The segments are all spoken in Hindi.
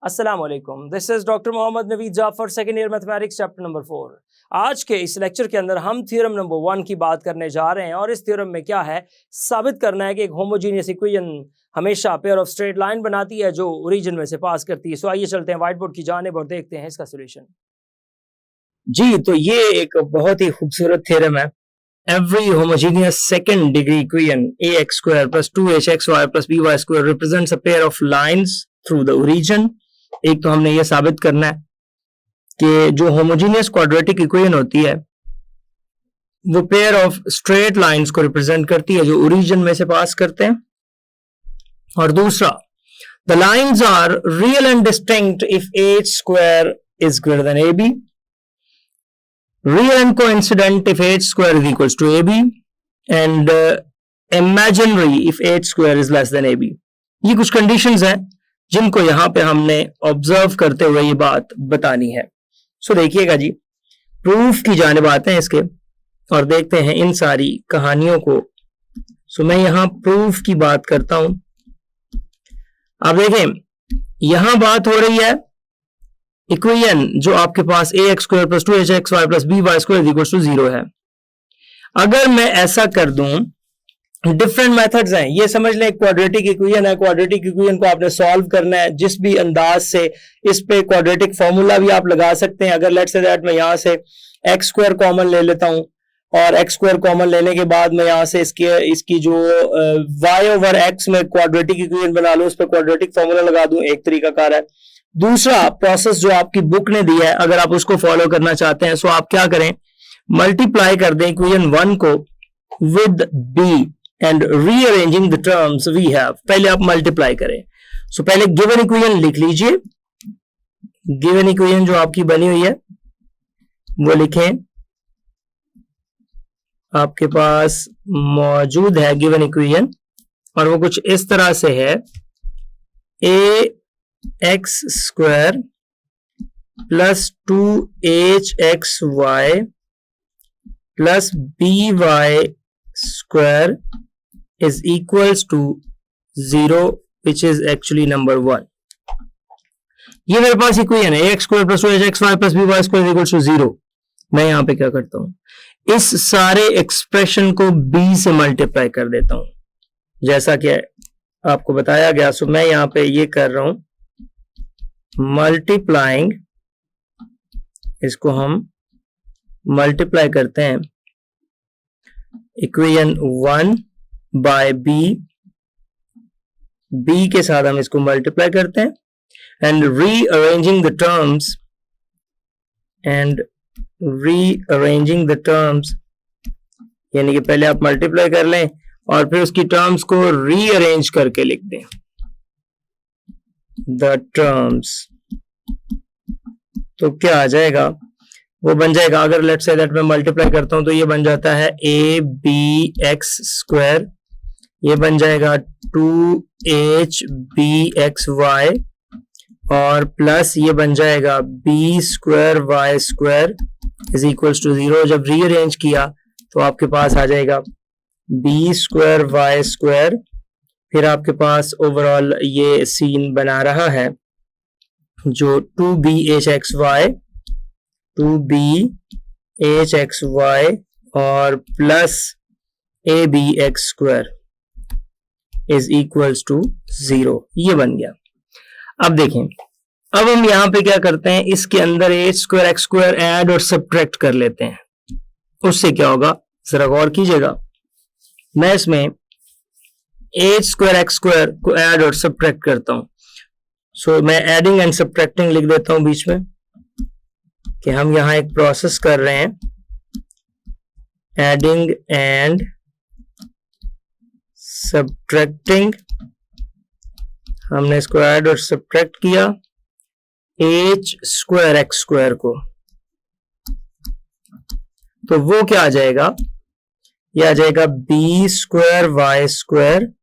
अस्सलामुअलैकुम, this is doctor Mohammad Naveed Jafar, second year mathematics, chapter number 4। आज के इस लेक्चर के अंदर हम थ्योरम नंबर 1 की बात करने जा रहे हैं और इस थ्योरम में क्या है, साबित करना है कि एक होमोजीनियस इक्वेशन हमेशा पेयर ऑफ स्ट्रेट लाइन बनाती है जो ओरिजिन में से पास करती है। सो आइए चलते हैं व्हाइट बोर्ड की जानिब और देखते हैं इसका सोल्यूशन। जी, तो ये एक बहुत ही खूबसूरत थ्योरम है। Every homogeneous second degree equation ax square plus 2hxy plus by square represents a pair of lines through the origin। एक तो हमने ये साबित करना है कि जो होमोजीनियस क्वाड्रेटिक इक्वेशन होती है वो पेयर ऑफ स्ट्रेट लाइंस को रिप्रेजेंट करती है जो ओरिजिन में से पास करते हैं। और दूसरा, the lines are real and distinct if H square is greater than AB, real and coincident if h square is equals to AB, and imaginary if h square is less than AB। ये कुछ कंडीशंस हैं जिनको यहां पे हमने ऑब्जर्व करते हुए ये बात बतानी है। सो देखिएगा जी, प्रूफ की जानिब आते हैं इसके और देखते हैं इन सारी कहानियों को। सो मैं यहां प्रूफ की बात करता हूं। आप देखें, यहां बात हो रही है इक्वेशन जो आपके पास ax square plus 2hxy plus by square equal to 0 है। अगर मैं ऐसा कर दूं, डिफरेंट मेथड्स हैं, ये समझ लें क्वाड्रेटिक इक्वेशन है। क्वाड्रेटिक इक्वेशन को आपने सॉल्व करना है जिस भी अंदाज से। इस पे क्वाड्रेटिक फॉर्मूला भी आप लगा सकते हैं। अगर लेट्स से दैट मैं यहां से एक्स स्क्वायर कॉमन ले लेता हूं और एक्स स्क्वायर कॉमन लेने के बाद मैं यहां से इसकी जो y ओवर x में क्वाड्रेटिक इक्वेशन बना लूं, उस पर क्वाड्रेटिक फॉर्मूला लगा दूं, एक तरीकाकार है। दूसरा प्रोसेस जो आपकी बुक ने दी है, अगर आप उसको फॉलो करना चाहते हैं, सो आप क्या करें, मल्टीप्लाई कर दें इक्वेशन 1 को with b and rearranging the terms we have. पहले आप मल्टीप्लाई करें। सो पहले गिवन इक्वेशन लिख लीजिए। गिवन इक्वेशन जो आपकी बनी हुई है वो लिखें, आपके पास मौजूद है गिवन इक्वेशन और वो कुछ इस तरह से है, ax square plus 2hxy plus by square is equals to 0, which is actually number 1। ये मेरे पास इक्वेशन है ax square plus 2hxy plus by square equal to 0। मैं यहां पे क्या करता हूं, इस सारे एक्सप्रेशन को b से मल्टीप्लाई कर देता हूं जैसा कि आपको बताया गया। सो मैं यहां पे ये कर रहा हूं, मल्टीप्लाइंग, इसको हम मल्टीप्लाई करते हैं इक्वेशन 1 बाय b के साथ हम इसको मल्टीप्लाई करते हैं एंड रीअरेंजिंग द टर्म्स, यानी कि पहले आप मल्टीप्लाई कर लें और फिर उसकी टर्म्स को रीअरेंज करके लिख दें, द टर्म्स। तो क्या आ जाएगा, वो बन जाएगा, अगर लेट्स से दैट मैं मल्टीप्लाई करता हूं तो ये बन जाता है abx स्क्वायर, ये बन जाएगा 2hbxy और प्लस ये बन जाएगा b square y square is equals to 0। जब रीअरेंज किया तो आपके पास आ जाएगा b स्क्वायर y स्क्वायर, फिर आपके पास ओवरऑल ये सीन बना रहा है जो 2bhxy और plus abx square is equals to 0, ये बन गया। अब देखें, अब हम यहां पे क्या करते हैं, इसके अंदर h square x square add और सब्ट्रैक्ट कर लेते हैं। उससे क्या होगा, जरा गौर कीजिएगा। मैं इसमें h स्क्वायर x स्क्वायर को ऐड और सब्ट्रैक्ट करता हूं। सो मैं एडिंग एंड सब्ट्रैक्टिंग लिख देता हूं बीच में कि हम यहां एक प्रोसेस कर रहे हैं, एडिंग एंड सब्ट्रैक्टिंग। हमने इसको ऐड और सब्ट्रैक्ट किया h स्क्वायर x स्क्वायर को, तो वो क्या आ जाएगा, ये आ जाएगा b square y square,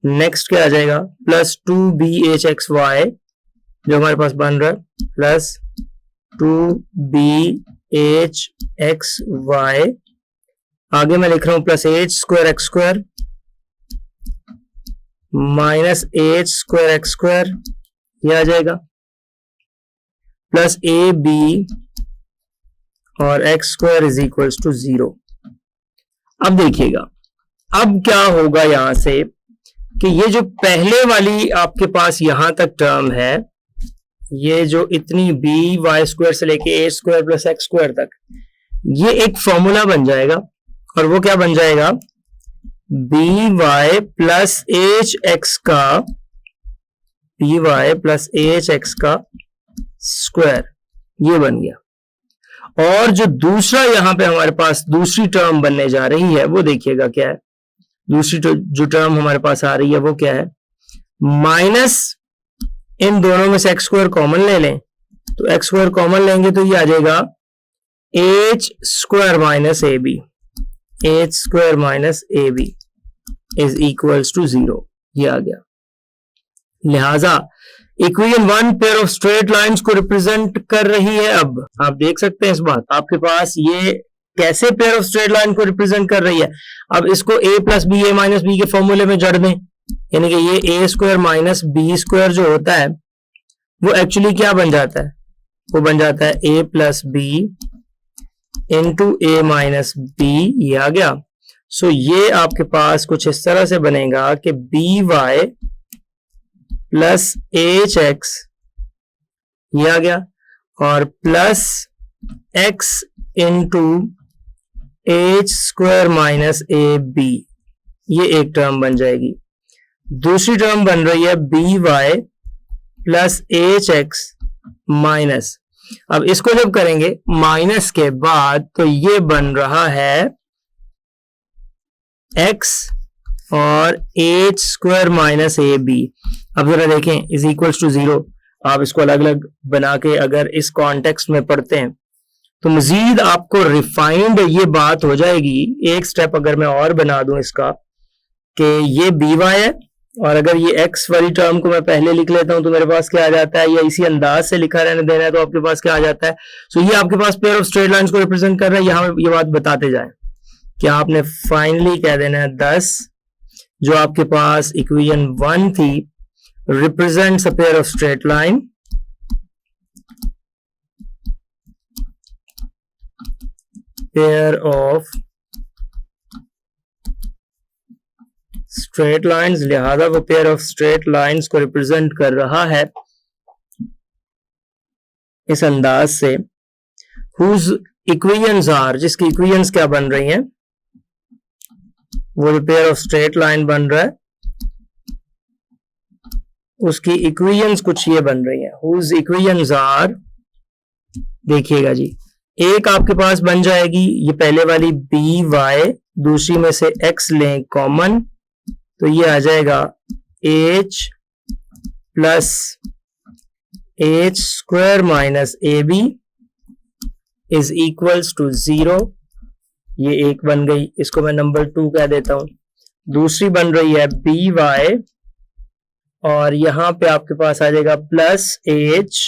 next क्या आ जाएगा, प्लस 2bhxy जो हमारे पास बन रहा है, प्लस 2bhxy, आगे मैं लिख रहा हूं plus h square x square minus h square x square ये आ जाएगा प्लस ए बी और X square is equals to 0। अब देखिएगा अब क्या होगा यहां से कि ये जो पहले वाली आपके पास यहां तक टर्म है, ये जो इतनी बी वाई स्क्वायर से लेके ए स्क्वायर प्लस एक्स स्क्वायर तक, ये एक फॉर्मूला बन जाएगा और वो क्या बन जाएगा, b Y plus H x का, b Y plus H x का स्क्वायर, ये बन गया। और जो दूसरा यहां पे हमारे पास दूसरी टर्म बनने जा रही है वो देखिएगा क्या है, दूसरी जो टर्म हमारे पास आ रही है वो क्या है, माइनस इन दोनों में से एक्स स्क्वायर कॉमन ले लें, तो एक्स स्क्वायर कॉमन लेंगे तो ये आ जाएगा H square minus A B, H square minus A B is equals to 0, ये आ गया। लिहाजा equation 1 pair of straight lines को रिप्रेजेंट कर रही है। अब आप देख सकते हैं इस बात, आपके पास ये कैसे पेयर ऑफ स्ट्रेट लाइन को रिप्रेजेंट कर रही है। अब इसको a plus B A minus B के फॉर्मूले में जड़ दें, यानी कि ये A square minus B square जो होता है वो एक्चुअली क्या बन जाता है, वो बन जाता है a plus B into A minus B, ये आ गया। सो ये आपके पास कुछ इस तरह से बनेगा कि B Y plus H X, ये आ गया, और plus X into H square minus ए बी, ये एक टर्म बन जाएगी। दूसरी टर्म बन रही है B Y plus H X minus, अब इसको जब करेंगे माइनस के बाद तो ये बन रहा है x और एच स्क्वायर माइनस ए बी। अब जरा देखें इज इक्वल्स टू 0, आप इसको अलग अलग बना के अगर इस कॉन्टेक्स्ट में पढ़ते हैं तो मजीद आपको रिफाइंड ये बात हो जाएगी। एक स्टेप अगर मैं और बना दूं इसका कि ये बी वाई है, और अगर ये एक्स वाली टर्म को मैं पहले लिख लेता हूं तो मेरे पास क्या आ जाता है, या इसी अंदाज से लिखा रहने देना है तो आपके पास क्या आ जाता है। सो ये आपके पास पेयर ऑफ स्ट्रेट लाइंस को रिप्रेजेंट कर रहा है। यहां ये बात बताते जाए कि आपने फाइनली कह देना है 10, जो आपके पास इक्वेशन 1 थी, represents a pair of straight line pair of straight lines, लिहाजा वो पेयर ऑफ स्ट्रेट लाइंस को रिप्रेजेंट कर रहा है इस अंदाज से, हुज इक्वेशंस आर, जिसकी इक्वेशंस क्या बन रही हैं, वो जो पेयर ऑफ स्ट्रेट लाइन बन रहा है उसकी इक्वेशंस कुछ ये बन रही हैं, हुज इक्वेशंस आर, देखिएगा जी, एक आपके पास बन जाएगी ये पहले वाली बी वाई, दूसरी में से एक्स लें कॉमन तो ये आ जाएगा H plus H square minus A B is equals to 0, ये एक बन गई, इसको मैं नंबर 2 कह देता हूं। दूसरी बन रही है बी वाई और यहां पे आपके पास आ जाएगा प्लस एच,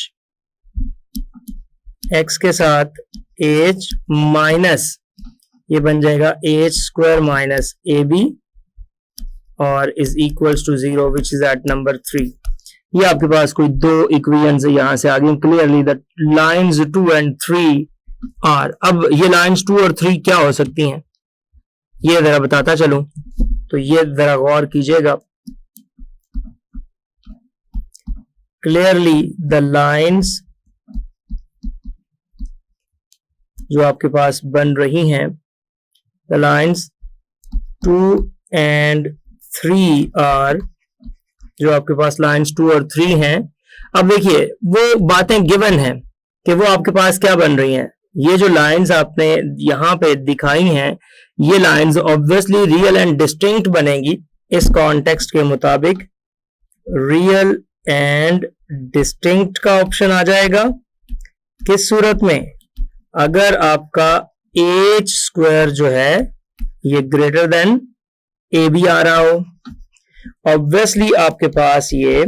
एक्स के साथ एच माइनस, ये बन जाएगा H square minus A B और is equals to 0 which is at number 3। ये आपके पास कोई दो इक्वेशंस यहां से आ गई clearly that lines 2 and 3 are. अब ये लाइंस 2 और 3 क्या हो सकती हैं ये जरा बताता चलूं, तो ये जरा गौर कीजिएगा। क्लियरली द लाइंस जो आपके पास बन रही हैं, द लाइंस 2 and 3 आर, जो आपके पास लाइंस 2 और 3 हैं। अब देखिए वो बातें गिवन हैं कि वो आपके पास क्या बन रही हैं। ये जो लाइंस आपने यहां पे दिखाई हैं, ये lines obviously real and distinct बनेंगी इस कॉन्टेक्स्ट के मुताबिक। रियल एंड डिस्टिंक्ट का ऑप्शन आ जाएगा किस सूरत में, अगर आपका एच स्क्वायर जो है ये ग्रेटर देन ए बी आ रहा हो। ऑब्वियसली आपके पास ये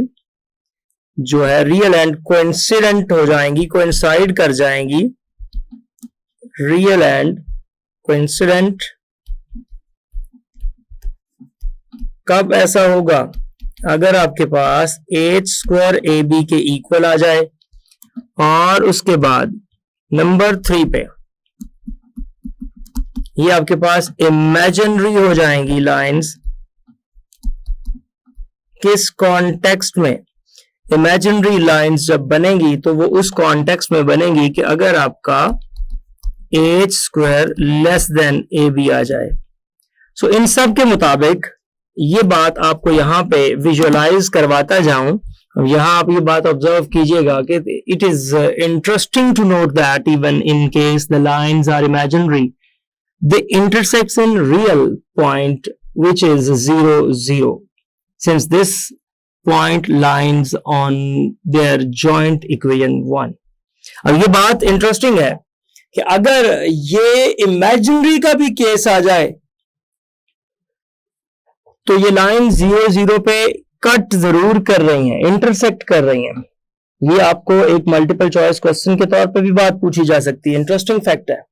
जो है रियल एंड कोइंसिडेंट हो जाएंगी, कोइंसाइड कर जाएंगी, रियल एंड कोइंसिडेंट। कब ऐसा होगा, अगर आपके पास h स्क्वायर AB के इक्वल आ जाए और उसके बाद नंबर 3 पे ये आपके पास इमेजिनरी हो जाएंगी लाइंस। किस कॉन्टेक्स्ट में? इमेजिनरी लाइंस जब बनेंगी तो वो उस कॉन्टेक्स्ट में बनेंगी कि अगर आपका h square less than AB आ जाए। सो इन सब के मुताबिक ये बात आपको यहाँ पे विजुअलाइज करवाता जाऊं। यहाँ आप ये बात ऑब्जर्व कीजिएगा कि it is interesting to note that even in case the lines are imaginary they intersect in real point which is 0 0 since this point lines on their joint equation 1। अब ये बात इंटरेस्टिंग है कि अगर ये इमेजिनरी का भी केस आ जाए तो ये लाइन 0 0 पे कट जरूर कर रही हैं, इंटरसेक्ट कर रही हैं। ये आपको एक मल्टीपल चॉइस क्वेश्चन के तौर पे भी बात पूछी जा सकती है। इंटरेस्टिंग फैक्ट है।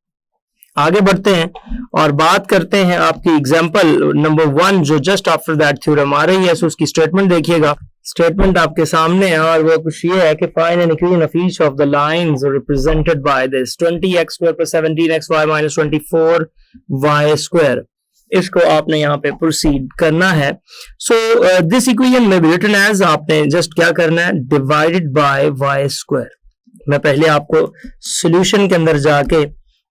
आगे बढ़ते हैं और बात करते हैं आपकी एग्जांपल नंबर 1 जो जस्ट आफ्टर दैट थ्योरम आ रही है। सो उसकी स्टेटमेंट देखिएगा। स्टेटमेंट आपके सामने है और वो कुछ ये है कि find an equation of each of the lines represented by this 20x square plus 17xy minus 24y square. इसको आपने यहाँ पे प्रोसीड करना है। सो दिस इक्वेशन में भी रिटन एज आपने जस्ट क्या करना है, डिवाइडेड बाय y स्क्वायर। मैं पहले आपको सॉल्यूशन के अंदर जाके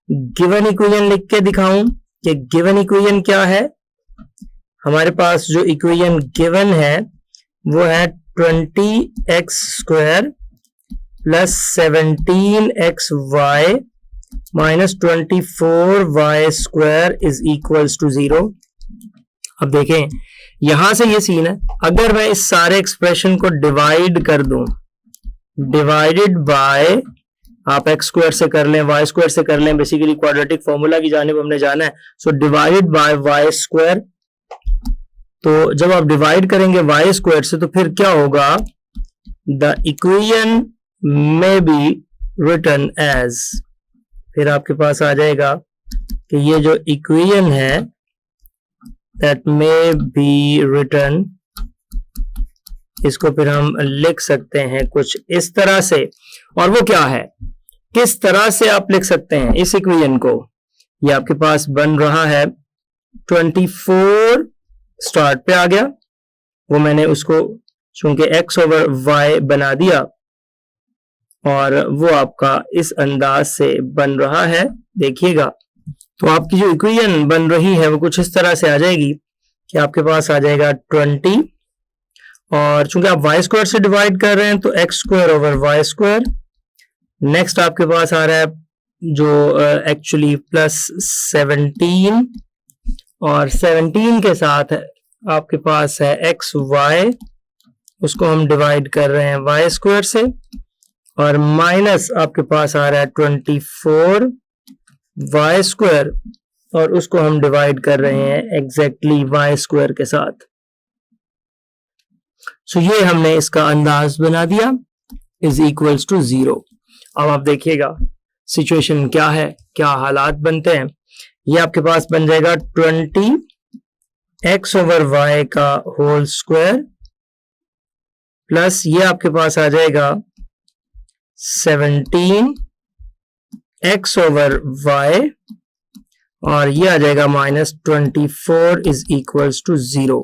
गिवन इक्वेशन लिख के दिखाऊं कि गिवन इक्वेशन क्या है। हमारे पास जो इक्वेशन गिवन है वो है 20x square plus 17xy minus 24y square is equals to 0। अब देखें यहां से ये सीन है, अगर मैं इस सारे एक्सप्रेशन को डिवाइड कर दूं, डिवाइडेड बाय आप एक्स स्क्वायर से कर लें, वाई स्क्वायर से कर लें, बेसिकली क्वाड्रेटिक फॉर्मूला की जानिब हमने जाना है। So divided by Y square. तो जब आप डिवाइड करेंगे वाई स्क्वायर से तो फिर क्या होगा, द इक्वेशन में बी रिटन एज, फिर आपके पास आ जाएगा कि ये जो इक्वेशन है दैट मे बी रिटन, इसको फिर हम लिख सकते हैं कुछ इस तरह से। और वो क्या है, किस तरह से आप लिख सकते हैं इस इक्वेशन को? ये आपके पास बन रहा है 24 स्टार्ट पे आ गया, वो मैंने उसको चूंकि x ओवर y बना दिया और वो आपका इस अंदाज से बन रहा है। देखिएगा तो आपकी जो इक्वेशन बन रही है वो कुछ इस तरह से आ जाएगी कि आपके पास आ जाएगा 20 और चूंकि आप y स्क्वायर से डिवाइड कर रहे हैं तो x square over y square. Next आपके पास आ रहा है जो एक्चुअली प्लस 17 और 17 के साथ आपके पास है एक्स वाई, उसको हम डिवाइड कर रहे हैं वाई स्क्वायर से, और माइनस आपके पास आ रहा है 24 वाई स्क्वायर और उसको हम डिवाइड कर रहे हैं एग्जैक्टली वाई स्क्वायर के साथ। सो ये हमने इसका अंदाज बना दिया इज इक्वल्स टू 0। अब आप देखिएगा सिचुएशन क्या है, क्या हालात बनते हैं। ये आपके पास बन जाएगा 20x ओवर y का होल स्क्वायर प्लस ये आपके पास आ जाएगा 17x ओवर y और ये आ जाएगा माइनस 24 इज इक्वल्स टू 0।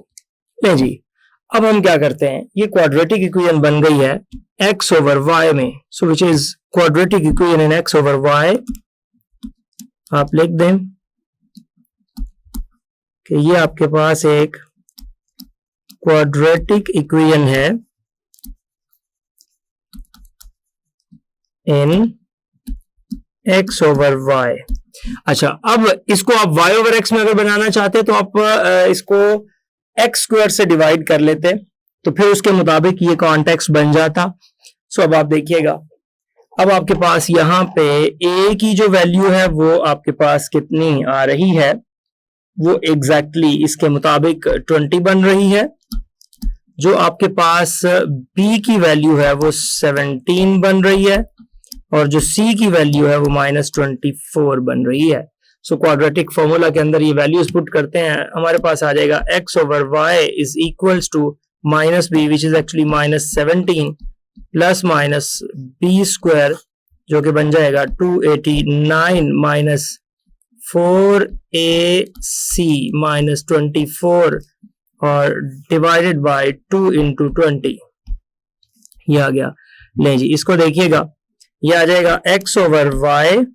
ले जी, अब हम क्या करते हैं, ये क्वाड्रेटिक इक्वेशन बन गई है x ओवर y में, so which is quadratic equation in x over y। आप लिख दें कि ये आपके पास एक क्वाड्रेटिक इक्वेशन है इन x ओवर y। अच्छा, अब इसको आप y ओवर x में अगर बनाना चाहते तो आप इसको x स्क्वायर से डिवाइड कर लेते तो फिर उसके मुताबिक ये कॉन्टेक्स्ट बन जाता। सो अब आप देखिएगा, अब आपके पास यहाँ पे a की जो वैल्यू है वो आपके पास कितनी आ रही है, वो एग्जैक्टली इसके मुताबिक 20 बन रही है। जो आपके पास b की वैल्यू है वो 17 बन रही है और जो c की वैल्यू है वो माइनस 24 बन रही है। सो क्वाड्रेटिक फॉर्मूला के अंदर ये वैल्यूज पुट करते हैं, हमारे पास आ जाएगा x over y is equals to minus b which is actually minus 17 plus minus b square जो कि बन जाएगा 289 minus 4ac minus 24 और divided by 2 into 20 ये आ गया। नहीं जी, इसको देखिएगा, ये आ जाएगा x over y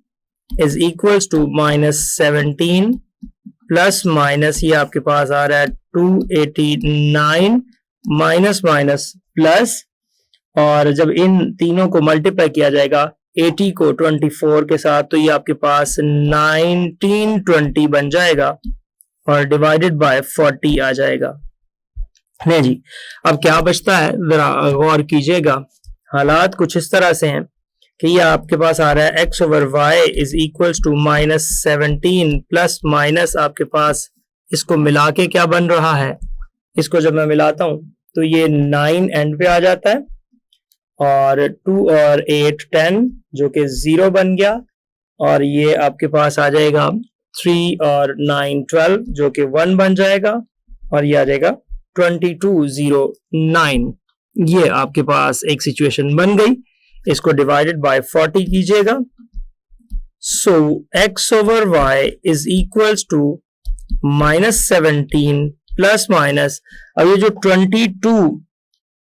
is equals to minus 17 plus minus ये आपके पास आ रहा है 289 माइनस माइनस प्लस, और जब इन तीनों को मल्टीप्लाई किया जाएगा 80 को 24 के साथ तो ये आपके पास 1920 बन जाएगा और डिवाइडेड बाय 40 आ जाएगा। नहीं जी, अब क्या बचता है जरा गौर कीजिएगा। हालात कुछ इस तरह से हैं कि ये आपके पास आ रहा है x over Y is equals to minus 17 plus minus आपके पास इसको मिला के क्या बन रहा है, इसको जब मैं मिलाता हूं तो ये 9 एंड पे आ जाता है और 2 और 8 10 जो कि 0 बन गया, और ये आपके पास आ जाएगा 3 और 9 12 जो कि 1 बन जाएगा, और ये आ जाएगा 2209। ये आपके पास एक सिचुएशन बन गई। इसको डिवाइडेड बाय 40 कीजिएगा। So x over y is equals to minus 17 plus minus, अब ये जो 22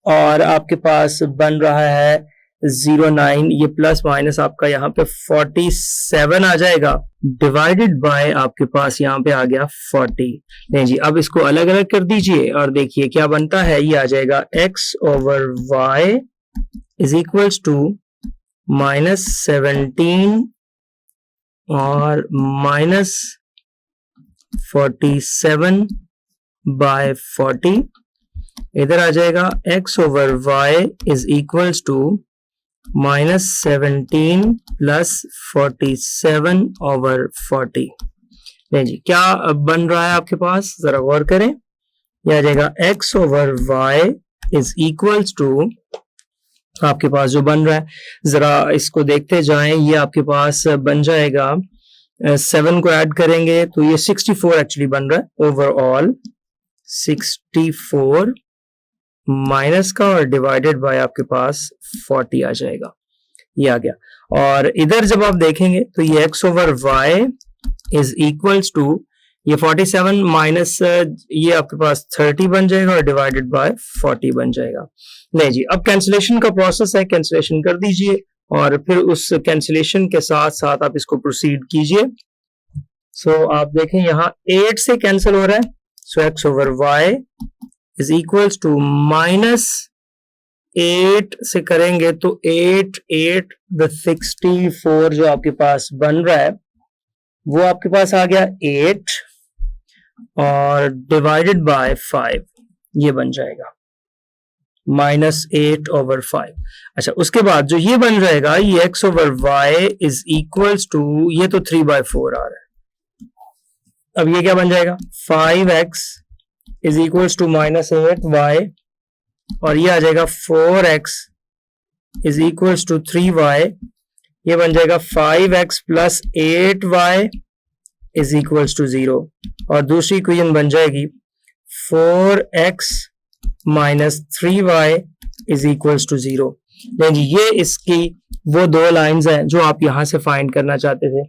और आपके पास बन रहा है 09, ये प्लस माइनस आपका यहाँ पे 47 आ जाएगा, डिवाइडेड बाय आपके पास यहाँ पे आ गया 40। नहीं जी, अब इसको अलग अलग कर दीजिए और देखिए क्या बनता है। ये आ जाएगा x over y is equals to minus 17 और माइनस 47 बाय 40, इधर आ जाएगा x over y is equals to minus 17 plus 47 over 40। नहीं जी, क्या बन रहा है आपके पास, जरा गौर करें। यह आ जाएगा x over y is equals to आपके पास जो बन रहा है, जरा इसको देखते जाएं, ये आपके पास बन जाएगा 7 को ऐड करेंगे तो ये 64 एक्चुअली बन रहा है ओवरऑल 64 माइनस का और डिवाइडेड बाय आपके पास 40 आ जाएगा, ये आ गया। और इधर जब आप देखेंगे तो ये x over y is equals to ये 47 माइनस ये आपके पास 30 बन जाएगा और डिवाइडेड बाय 40 बन जाएगा। नहीं जी, अब कैंसिलेशन का प्रोसेस है, कैंसिलेशन कर दीजिए और फिर उस कैंसिलेशन के साथ साथ आप इसको प्रोसीड कीजिए। सो आप देखें यहाँ 8 से कैंसिल हो रहा है, so x over y is equals to minus 8 से करेंगे तो 8 8 द 64 जो आपके पास बन रहा है वो आपके पास आ गया 8 और डिवाइडेड बाय 5, ये बन जाएगा माइनस 8 ओवर 5। अच्छा, उसके बाद जो ये बन जाएगा ये x over y is equals to, ये तो 3/4 आ रहा है, अब ये क्या बन जाएगा 5x is equals to minus 8y और ये आ जाएगा 4x is equals to 3y, ये बन जाएगा 5x plus 8y is equals to 0, और दूसरी इक्वेशन बन जाएगी 4x minus 3y is equals to 0। नहीं जी, ये इसकी वो दो लाइंस हैं जो आप यहां से फाइंड करना चाहते थे।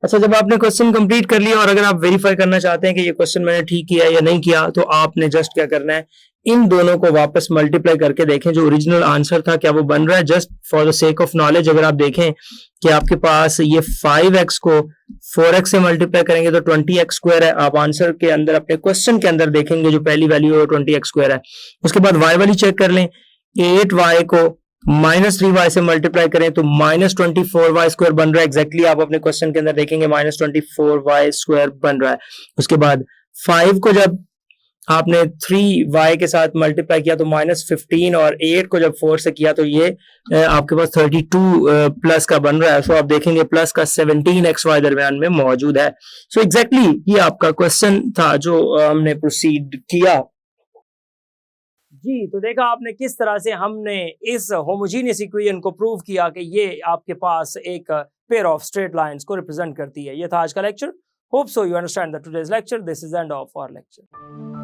अच्छा, जब आपने क्वेश्चन कंप्लीट कर लिया और अगर आप वेरीफाई करना चाहते हैं कि ये क्वेश्चन मैंने ठीक किया या नहीं किया, तो आपने जस्ट क्या करना है, इन दोनों को वापस मल्टीप्लाई करके देखें जो ओरिजिनल आंसर था क्या वो बन रहा है। Just for the sake of knowledge अगर आप देखें कि आपके पास ये 5x को 4x से मल्टीप्लाई करेंगे तो 20x स्क्वायर है, आप आंसर के अंदर अपने क्वेश्चन के अंदर देखेंगे जो पहली वैल्यू है 20x स्क्वायर है। उसके बाद y वाली चेक कर लें, 8y को माइनस 3y से मल्टीप्लाई करें तो माइनस 24y स्क्वायर बन रहा है, एग्जैक्टली आप अपने क्वेश्चन के अंदर देखेंगे माइनस 24y स्क्वायर बन रहा है। उसके बाद 5 को जब आपने 3y के साथ मल्टीप्लाई किया तो माइनस 15, और 8 को जब 4 से किया तो ये आपके पास 32 प्लस का बन रहा है। सो आप देखेंगे प्लस का 17xy दरमियान में मौजूद है। सो एग्जैक्टली ये आपका क्वेश्चन था जो हमने प्रोसीड किया। जी, तो देखा आपने किस तरह से हमने इस होमोजीनियस इक्वेशन को प्रूव किया कि ये आपके पास एक पेयर ऑफ स्ट्रेट लाइंस को रिप्रेजेंट करती है। ये था आज का lecture. Hope so you understand the today's lecture. This is end of our lecture.